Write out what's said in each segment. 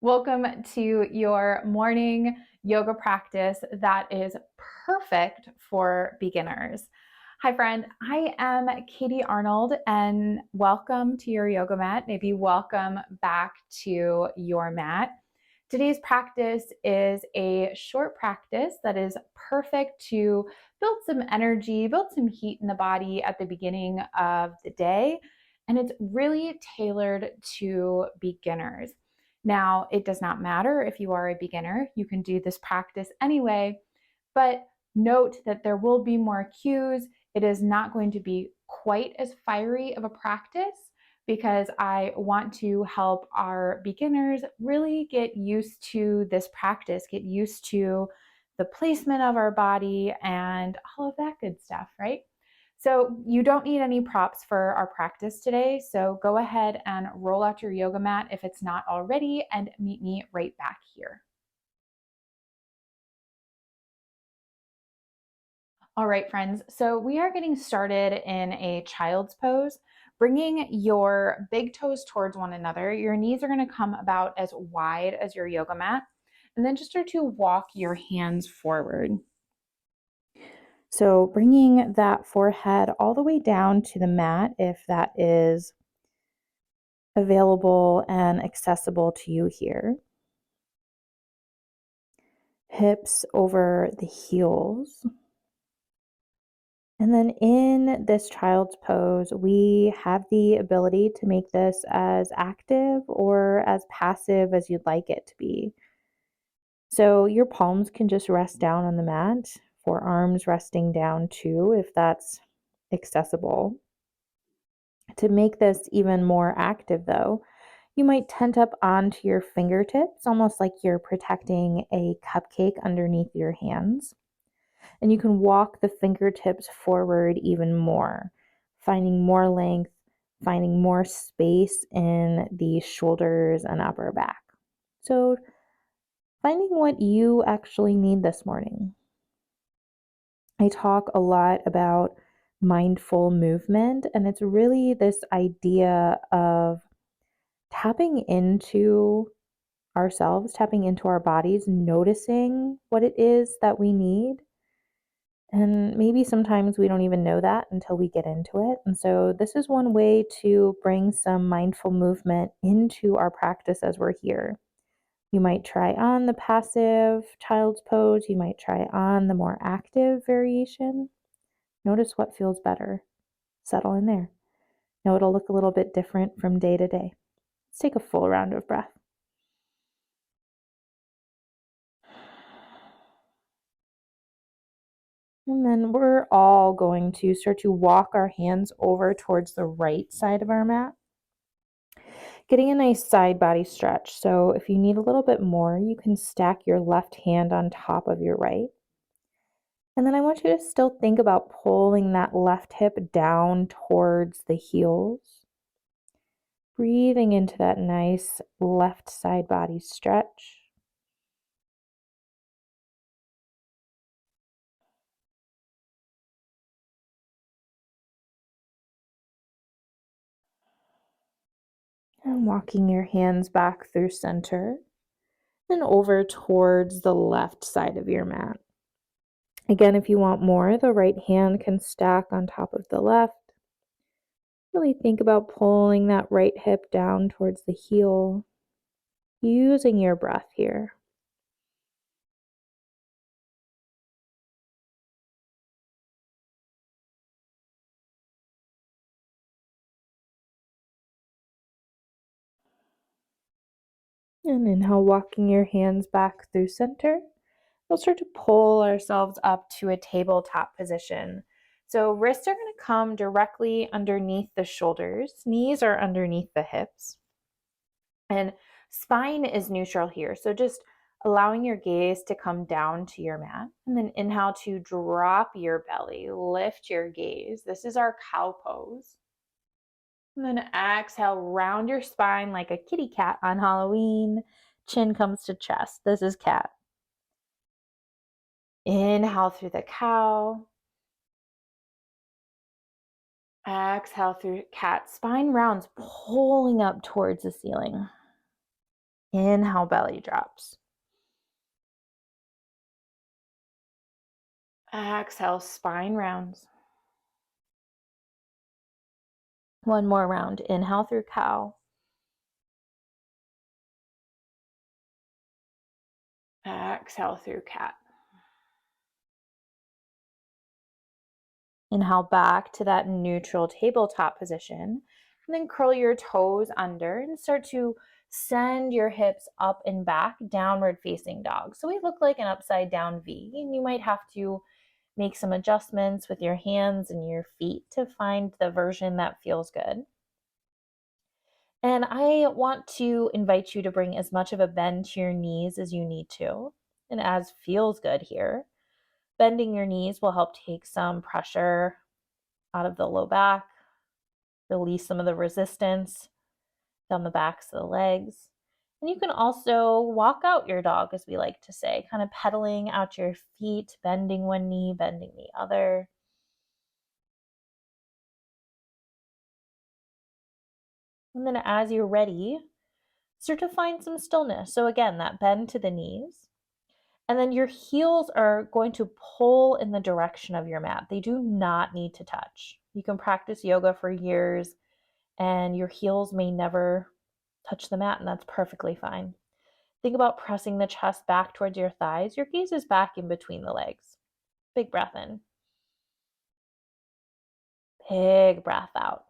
Welcome to your morning yoga practice that is perfect for beginners. Hi, friend. I am Katie Arnold, and welcome to your yoga mat. Maybe welcome back to your mat. Today's practice is a short practice that is perfect to build some energy, build some heat in the body at the beginning of the day. And it's really tailored to beginners. Now, it does not matter if you are a beginner, you can do this practice anyway, but note that there will be more cues. It is not going to be quite as fiery of a practice because I want to help our beginners really get used to this practice, get used to the placement of our body and all of that good stuff, right? So you don't need any props for our practice today. So go ahead and roll out your yoga mat if it's not already and meet me right back here. All right, friends. So we are getting started in a child's pose, bringing your big toes towards one another. Your knees are going to come about as wide as your yoga mat. And then just start to walk your hands forward. So bringing that forehead all the way down to the mat, if that is available and accessible to you here. Hips over the heels. And then in this child's pose, we have the ability to make this as active or as passive as you'd like it to be. So your palms can just rest down on the mat, forearms resting down too, if that's accessible. To make this even more active, though, you might tent up onto your fingertips, almost like you're protecting a cupcake underneath your hands. And you can walk the fingertips forward even more, finding more length, finding more space in the shoulders and upper back. So, finding what you actually need this morning. I talk a lot about mindful movement, and it's really this idea of tapping into ourselves, tapping into our bodies, noticing what it is that we need. And maybe sometimes we don't even know that until we get into it. And so, this is one way to bring some mindful movement into our practice as we're here. You might try on the passive child's pose, you might try on the more active variation. Notice what feels better. Settle in there. Now, it'll look a little bit different from day to day. Let's take a full round of breath. And then we're all going to start to walk our hands over towards the right side of our mat, getting a nice side body stretch. So if you need a little bit more, you can stack your left hand on top of your right. And then I want you to still think about pulling that left hip down towards the heels, breathing into that nice left side body stretch. And walking your hands back through center and over towards the left side of your mat. Again, if you want more, the right hand can stack on top of the left. Really think about pulling that right hip down towards the heel, using your breath here. And inhale, walking your hands back through center. We'll start to pull ourselves up to a tabletop position. So wrists are going to come directly underneath the shoulders. Knees are underneath the hips. And spine is neutral here. So just allowing your gaze to come down to your mat. And then inhale to drop your belly, lift your gaze. This is our cow pose. And then exhale, round your spine like a kitty cat on Halloween. Chin comes to chest. This is cat. Inhale through the cow. Exhale through cat. Spine rounds, pulling up towards the ceiling. Inhale, belly drops. Exhale, spine rounds. One more round. Inhale through cow. Exhale through cat. Inhale back to that neutral tabletop position. And then curl your toes under and start to send your hips up and back, downward facing dog. So we look like an upside down V, and you might have to make some adjustments with your hands and your feet to find the version that feels good. And I want to invite you to bring as much of a bend to your knees as you need to, and as feels good here. Bending your knees will help take some pressure out of the low back, release some of the resistance down the backs of the legs. And you can also walk out your dog, as we like to say, kind of pedaling out your feet, bending one knee, bending the other. And then as you're ready, start to find some stillness. So again, that bend to the knees. And then your heels are going to pull in the direction of your mat. They do not need to touch. You can practice yoga for years and your heels may never touch the mat, and that's perfectly fine. Think about pressing the chest back towards your thighs. Your gaze is back in between the legs. Big breath in. Big breath out.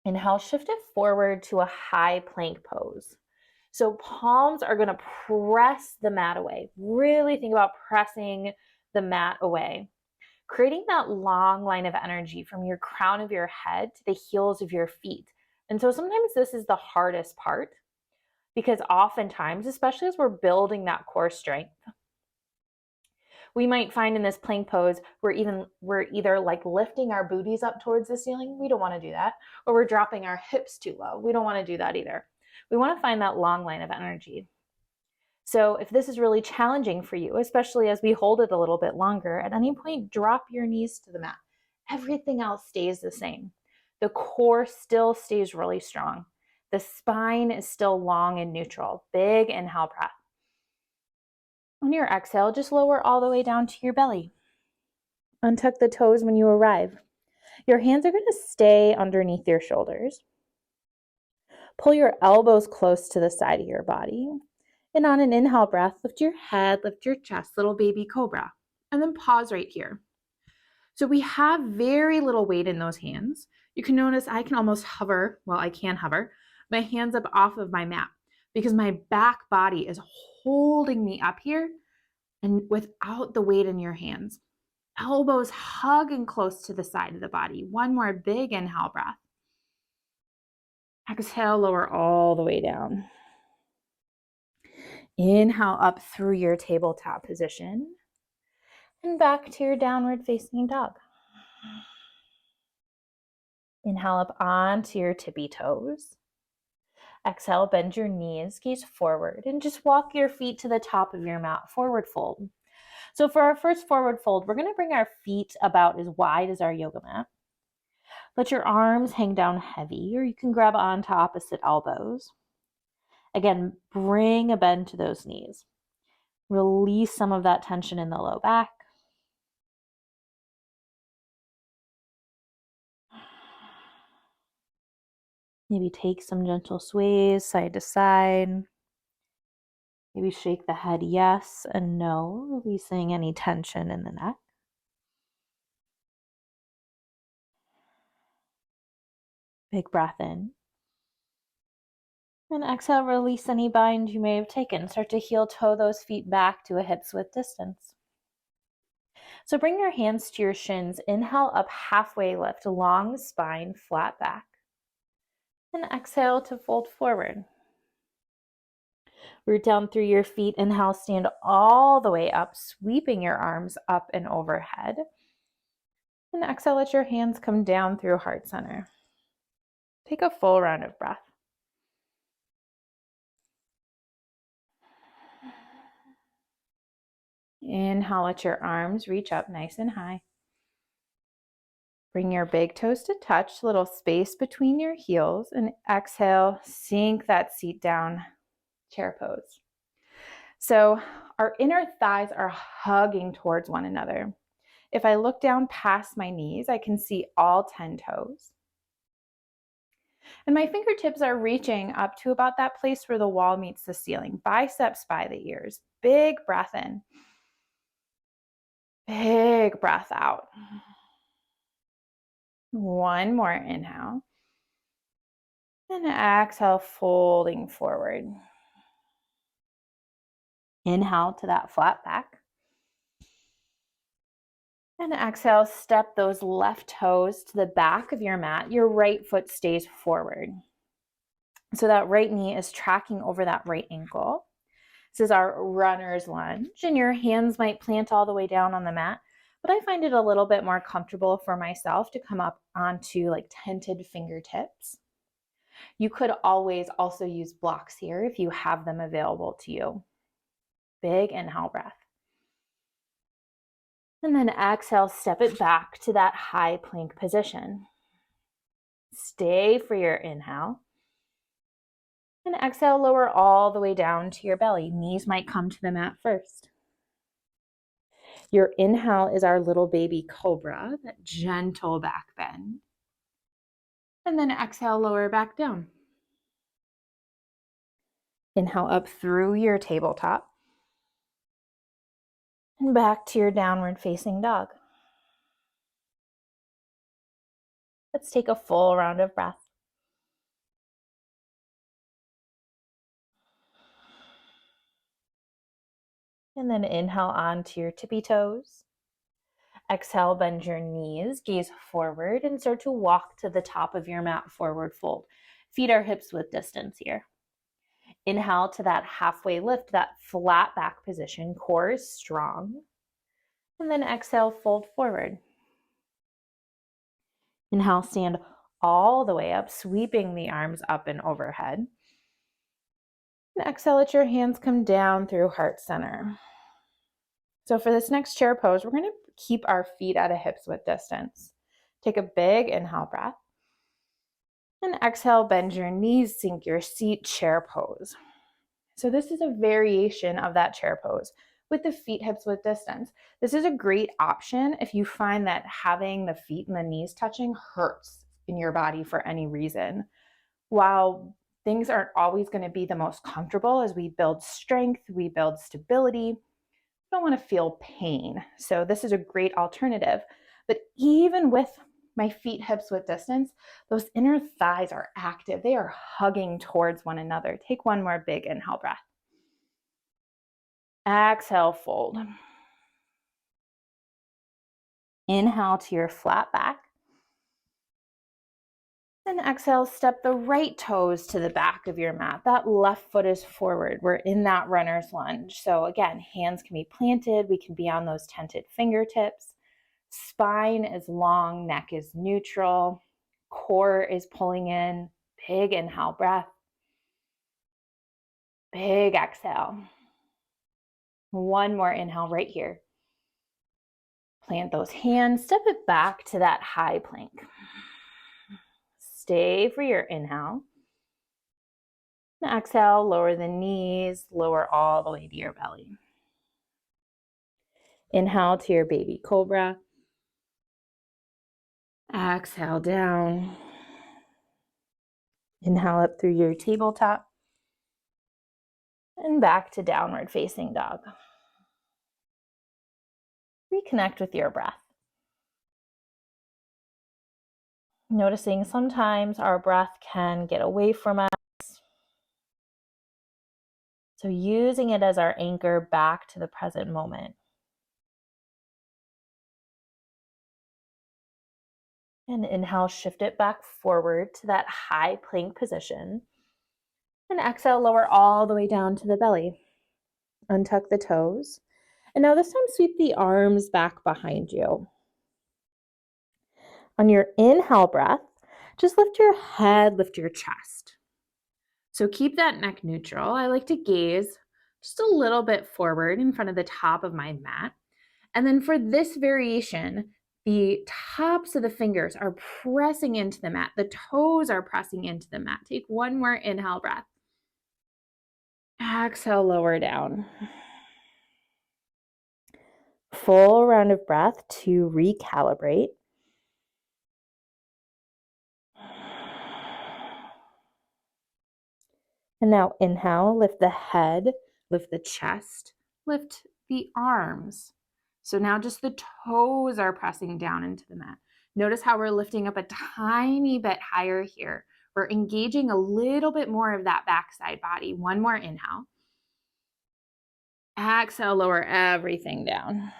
Inhale, shift it forward to a high plank pose. So palms are going to press the mat away. Really think about pressing the mat away, creating that long line of energy from your crown of your head to the heels of your feet. And so sometimes this is the hardest part because oftentimes, especially as we're building that core strength, we might find in this plank pose, we're either like lifting our booties up towards the ceiling. We don't want to do that. Or we're dropping our hips too low. We don't want to do that either. We want to find that long line of energy. So if this is really challenging for you, especially as we hold it a little bit longer, at any point, drop your knees to the mat. Everything else stays the same. The core still stays really strong. The spine is still long and neutral. Big inhale breath. On your exhale, just lower all the way down to your belly. Untuck the toes when you arrive. Your hands are going to stay underneath your shoulders. Pull your elbows close to the side of your body. And on an inhale breath, lift your head, lift your chest, little baby cobra. And then pause right here. So we have very little weight in those hands. You can notice I can almost hover, well, I can hover, my hands up off of my mat because my back body is holding me up here and without the weight in your hands. Elbows hugging close to the side of the body. One more big inhale breath. Exhale, lower all the way down. Inhale up through your tabletop position and back to your downward facing dog. Inhale up onto your tippy toes. Exhale, bend your knees, gaze forward, and just walk your feet to the top of your mat, forward fold. So for our first forward fold, we're going to bring our feet about as wide as our yoga mat. Let your arms hang down heavy, or you can grab onto opposite elbows. Again, bring a bend to those knees. Release some of that tension in the low back. Maybe take some gentle sways side to side. Maybe shake the head yes and no, releasing any tension in the neck. Big breath in. And exhale, release any bind you may have taken. Start to heel toe those feet back to a hips width distance. So bring your hands to your shins. Inhale up, halfway lift, long spine, flat back. And exhale to fold forward. Root down through your feet. Inhale, stand all the way up, sweeping your arms up and overhead. And exhale, let your hands come down through heart center. Take a full round of breath. Inhale, let your arms reach up nice and high. Bring your big toes to touch, little space between your heels, and exhale, sink that seat down, chair pose. So our inner thighs are hugging towards one another. If I look down past my knees, I can see all 10 toes. And my fingertips are reaching up to about that place where the wall meets the ceiling, biceps by the ears. Big breath in. Big breath out. One more inhale. And exhale, folding forward. Inhale to that flat back. And exhale, step those left toes to the back of your mat. Your right foot stays forward. So that right knee is tracking over that right ankle. This is our runner's lunge, and your hands might plant all the way down on the mat, but I find it a little bit more comfortable for myself to come up onto like tented fingertips. You could always also use blocks here if you have them available to you. Big inhale breath. And then exhale, step it back to that high plank position. Stay for your inhale. And exhale, lower all the way down to your belly. Knees might come to the mat first. Your inhale is our little baby cobra, that gentle back bend. And then exhale, lower back down. Inhale up through your tabletop. And back to your downward facing dog. Let's take a full round of breath. And then inhale onto your tippy toes. Exhale, bend your knees, gaze forward, and start to walk to the top of your mat, forward fold. Feet are hips width distance here. Inhale to that halfway lift, that flat back position. Core is strong. And then exhale, fold forward. Inhale, stand all the way up, sweeping the arms up and overhead. And exhale, let your hands come down through heart center. So for this next chair pose, we're going to keep our feet at a hips width distance. Take a big inhale breath. And exhale, bend your knees, sink your seat, chair pose. So this is a variation of that chair pose with the feet hips width distance. This is a great option if you find that having the feet and the knees touching hurts in your body for any reason. While things aren't always going to be the most comfortable, as we build strength, we build stability, we don't want to feel pain. So this is a great alternative. But even with my feet hips width distance, those inner thighs are active. They are hugging towards one another. Take one more big inhale breath. Exhale, fold. Inhale to your flat back. And exhale, step the right toes to the back of your mat. That left foot is forward. We're in that runner's lunge. So again, hands can be planted. We can be on those tented fingertips. Spine is long, neck is neutral. Core is pulling in. Big inhale breath. Big exhale. One more inhale right here. Plant those hands, step it back to that high plank. Stay for your inhale. And exhale, lower the knees, lower all the way to your belly. Inhale to your baby cobra. Exhale down. Inhale up through your tabletop. And back to downward facing dog. Reconnect with your breath. Noticing sometimes our breath can get away from us. So using it as our anchor back to the present moment. And inhale, shift it back forward to that high plank position. And exhale, lower all the way down to the belly. Untuck the toes. And now this time, sweep the arms back behind you. On your inhale breath, just lift your head, lift your chest. So keep that neck neutral. I like to gaze just a little bit forward in front of the top of my mat. And then for this variation, The tops of the fingers are pressing into the mat. The toes are pressing into the mat. Take one more inhale breath. Exhale, lower down. Full round of breath to recalibrate. And now inhale, lift the head, lift the chest, lift the arms. So now just the toes are pressing down into the mat. Notice how we're lifting up a tiny bit higher here. We're engaging a little bit more of that backside body. One more inhale. Exhale, lower everything down.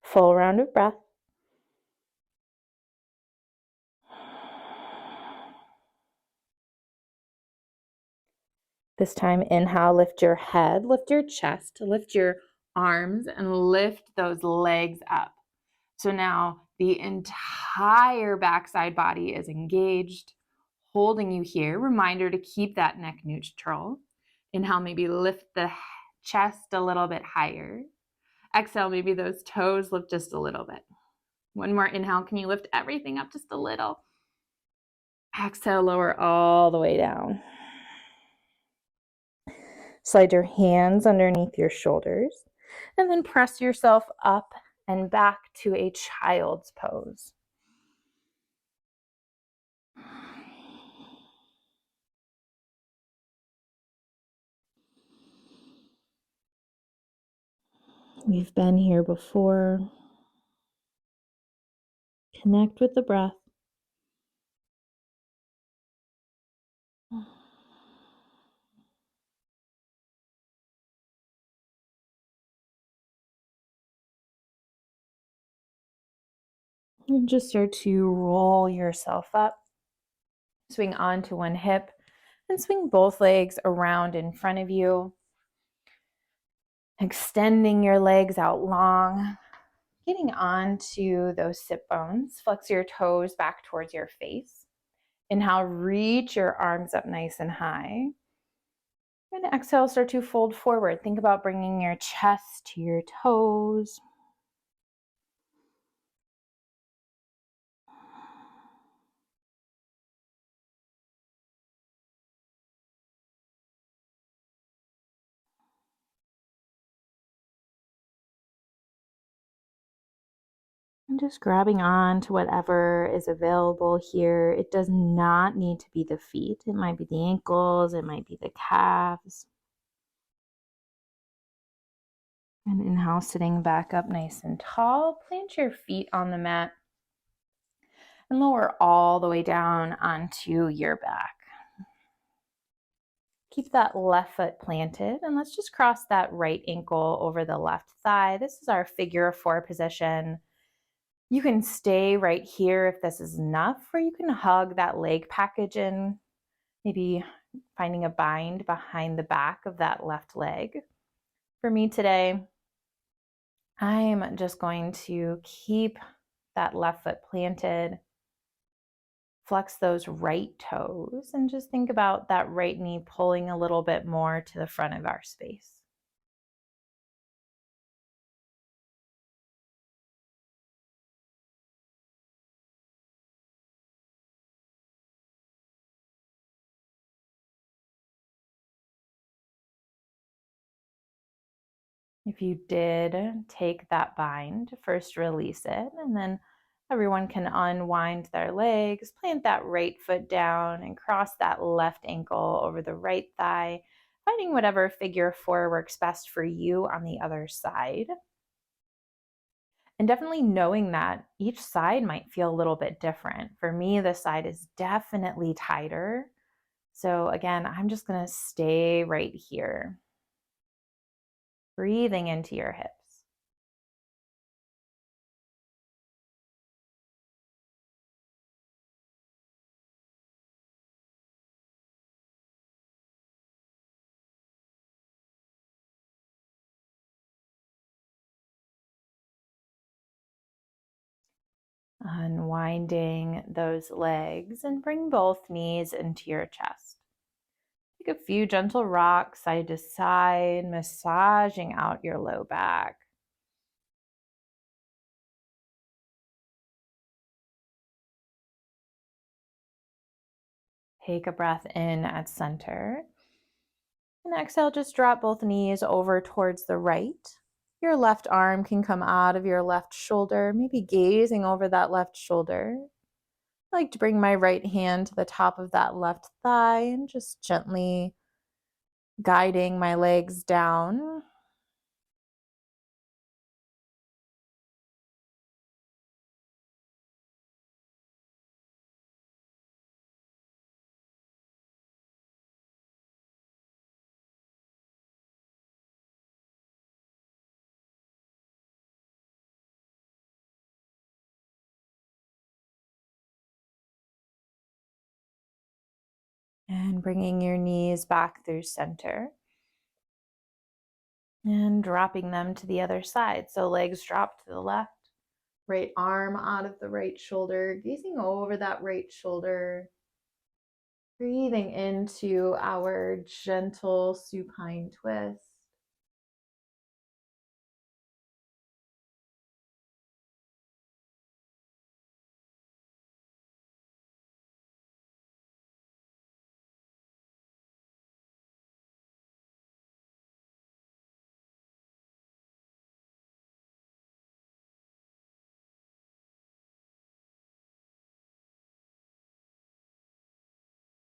Full round of breath. This time, inhale, lift your head, lift your chest, lift your arms, and lift those legs up. So now the entire backside body is engaged, holding you here. Reminder to keep that neck neutral. Inhale, maybe lift the chest a little bit higher. Exhale, maybe those toes lift just a little bit. One more inhale. Can you lift everything up just a little? Exhale, lower all the way down. Slide your hands underneath your shoulders and then press yourself up and back to a child's pose. We've been here before. Connect with the breath. And just start to roll yourself up. Swing onto one hip and swing both legs around in front of you. Extending your legs out long. Getting onto those sit bones. Flex your toes back towards your face. Inhale, reach your arms up nice and high. And exhale, start to fold forward. Think about bringing your chest to your toes. And just grabbing on to whatever is available here. It does not need to be the feet. It might be the ankles. It might be the calves. And inhale, sitting back up nice and tall. Plant your feet on the mat and lower all the way down onto your back. Keep that left foot planted and let's just cross that right ankle over the left thigh. This is our figure 4 position. You can stay right here if this is enough, or you can hug that leg package in, maybe finding a bind behind the back of that left leg. For me today, I'm just going to keep that left foot planted, flex those right toes, and just think about that right knee pulling a little bit more to the front of our space. If you did take that bind, first release it, and then everyone can unwind their legs, plant that right foot down, and cross that left ankle over the right thigh, finding whatever figure 4 works best for you on the other side. And definitely knowing that each side might feel a little bit different. For me, this side is definitely tighter. So again, I'm just going to stay right here, breathing into your hips. Unwinding those legs and bring both knees into your chest. Take a few gentle rocks side to side, massaging out your low back. Take a breath in at center. And exhale, just drop both knees over towards the right. Your left arm can come out of your left shoulder, maybe gazing over that left shoulder. I like to bring my right hand to the top of that left thigh and just gently guiding my legs down. And bringing your knees back through center. And dropping them to the other side. So legs drop to the left, right arm out of the right shoulder, gazing over that right shoulder. Breathing into our gentle supine twist.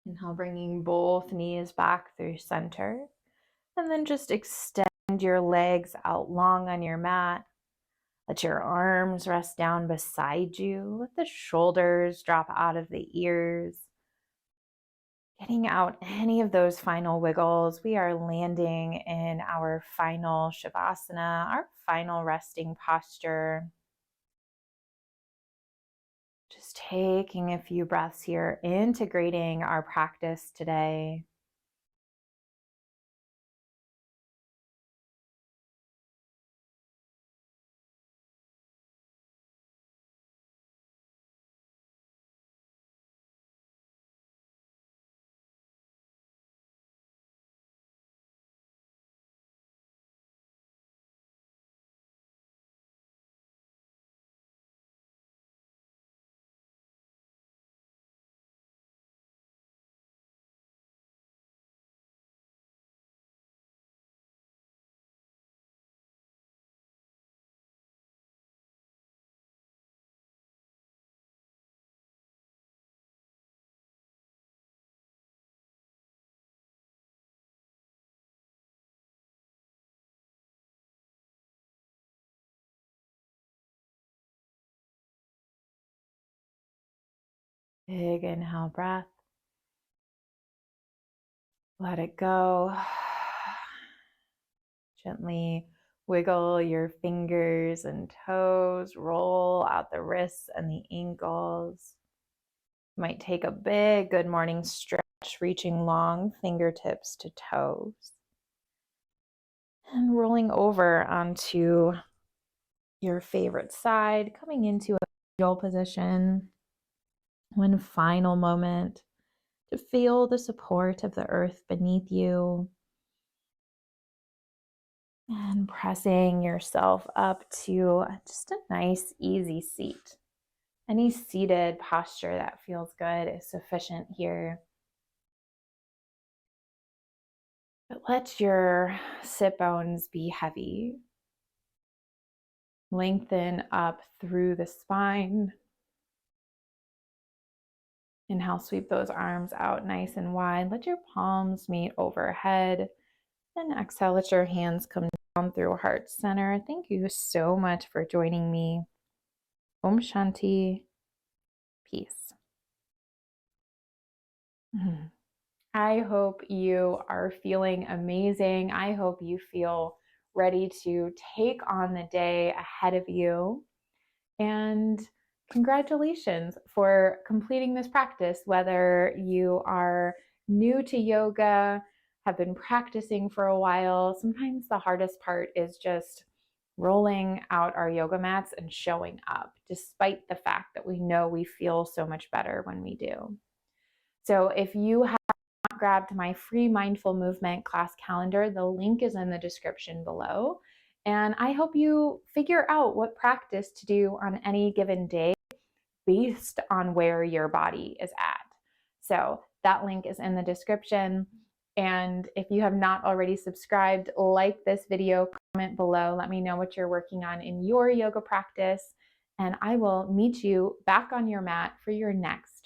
Inhale, bringing both knees back through center. And then just extend your legs out long on your mat. Let your arms rest down beside you. Let the shoulders drop out of the ears. Getting out any of those final wiggles, we are landing in our final Shavasana, our final resting posture. Just taking a few breaths here, integrating our practice today. Big inhale breath. Let it go. Gently wiggle your fingers and toes. Roll out the wrists and the ankles. You might take a big good morning stretch, reaching long fingertips to toes. And rolling over onto your favorite side, coming into a fetal position. One final moment to feel the support of the earth beneath you. And pressing yourself up to just a nice, easy seat. Any seated posture that feels good is sufficient here. But let your sit bones be heavy. Lengthen up through the spine. Inhale, sweep those arms out nice and wide. Let your palms meet overhead. And exhale, let your hands come down through heart center. Thank you so much for joining me. Om Shanti. Peace. I hope you are feeling amazing. I hope you feel ready to take on the day ahead of you. And congratulations for completing this practice, whether you are new to yoga, have been practicing for a while. Sometimes the hardest part is just rolling out our yoga mats and showing up, despite the fact that we know we feel so much better when we do. So if you have not grabbed my free mindful movement class calendar, the link is in the description below. And I hope you figure out what practice to do on any given day based on where your body is at. So That link is in the description. And if you have not already subscribed, like this video, comment below, let me know what you're working on in your yoga practice, and I will meet you back on your mat for your next